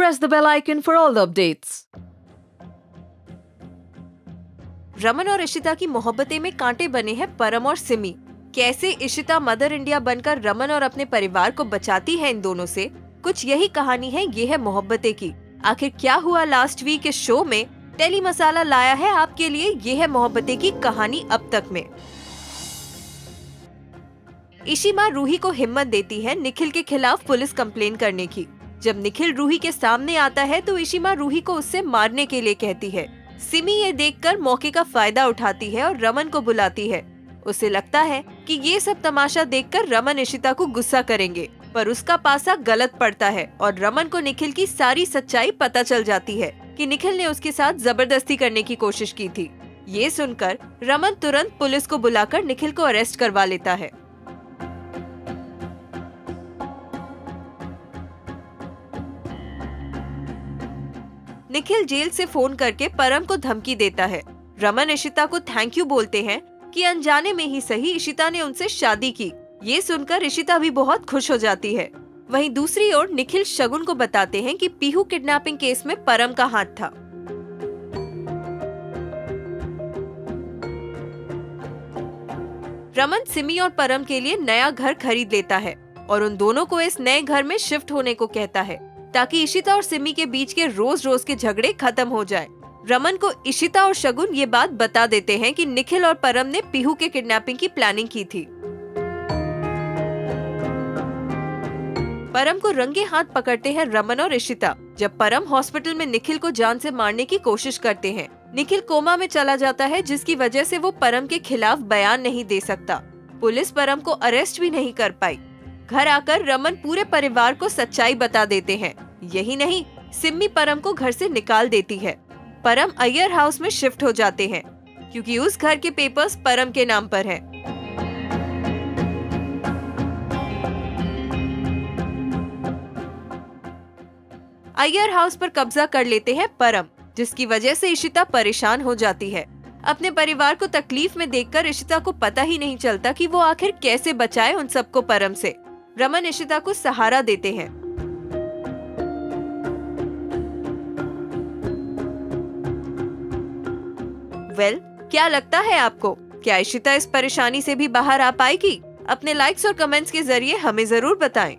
press the bell icon for all the updates. Raman और इशिता की मोहब्बतें में कांटे बने हैं परम और सिमी। कैसे इशिता मदर इंडिया बनकर रमन और अपने परिवार को बचाती है इन दोनों से, कुछ यही कहानी है। ये है मोहब्बतें की। आखिर क्या हुआ लास्ट वीक इस शो में, टेली मसाला लाया है आपके लिए। ये है मोहब्बतें की कहानी अब तक में। इशिमा रूही को हिम्मत देती है निखिल के खिलाफ पुलिस कंप्लेन करने की। जब निखिल रूही के सामने आता है तो इशिमा रूही को उससे मारने के लिए कहती है। सिमी ये देखकर मौके का फायदा उठाती है और रमन को बुलाती है। उसे लगता है कि ये सब तमाशा देखकर रमन इशिता को गुस्सा करेंगे, पर उसका पासा गलत पड़ता है और रमन को निखिल की सारी सच्चाई पता चल जाती है कि निखिल ने उसके साथ जबरदस्ती करने की कोशिश की थी। ये सुनकर रमन तुरंत पुलिस को बुलाकर निखिल को अरेस्ट करवा लेता है। निखिल जेल से फोन करके परम को धमकी देता है। रमन इशिता को थैंक यू बोलते हैं कि अनजाने में ही सही इशिता ने उनसे शादी की। ये सुनकर इशिता भी बहुत खुश हो जाती है। वहीं दूसरी ओर निखिल शगुन को बताते हैं कि पीहू किडनैपिंग केस में परम का हाथ था। रमन सिमी और परम के लिए नया घर खरीद लेता है और उन दोनों को इस नए घर में शिफ्ट होने को कहता है ताकि इशिता और सिमी के बीच के रोज रोज के झगड़े खत्म हो जाएं। रमन को इशिता और शगुन ये बात बता देते हैं कि निखिल और परम ने पीहू के किडनैपिंग की प्लानिंग की थी। परम को रंगे हाथ पकड़ते हैं रमन और इशिता जब परम हॉस्पिटल में निखिल को जान से मारने की कोशिश करते हैं। निखिल कोमा में चला जाता है जिसकी वजह से वो परम के खिलाफ बयान नहीं दे सकता। पुलिस परम को अरेस्ट भी नहीं कर पाई। घर आकर रमन पूरे परिवार को सच्चाई बता देते हैं। यही नहीं, सिमी परम को घर से निकाल देती है। परम अय्यर हाउस में शिफ्ट हो जाते हैं क्योंकि उस घर के पेपर्स परम के नाम पर हैं। अय्यर हाउस पर कब्जा कर लेते हैं परम, जिसकी वजह से इशिता परेशान हो जाती है। अपने परिवार को तकलीफ में देखकर इशिता को पता ही नहीं चलता कि वो आखिर कैसे बचाए उन सबको परम से। रमन इशिता को सहारा देते हैं। क्या लगता है आपको, क्या इशिता इस परेशानी से भी बाहर आ पाएगी? अपने लाइक्स और कमेंट्स के जरिए हमें जरूर बताएं।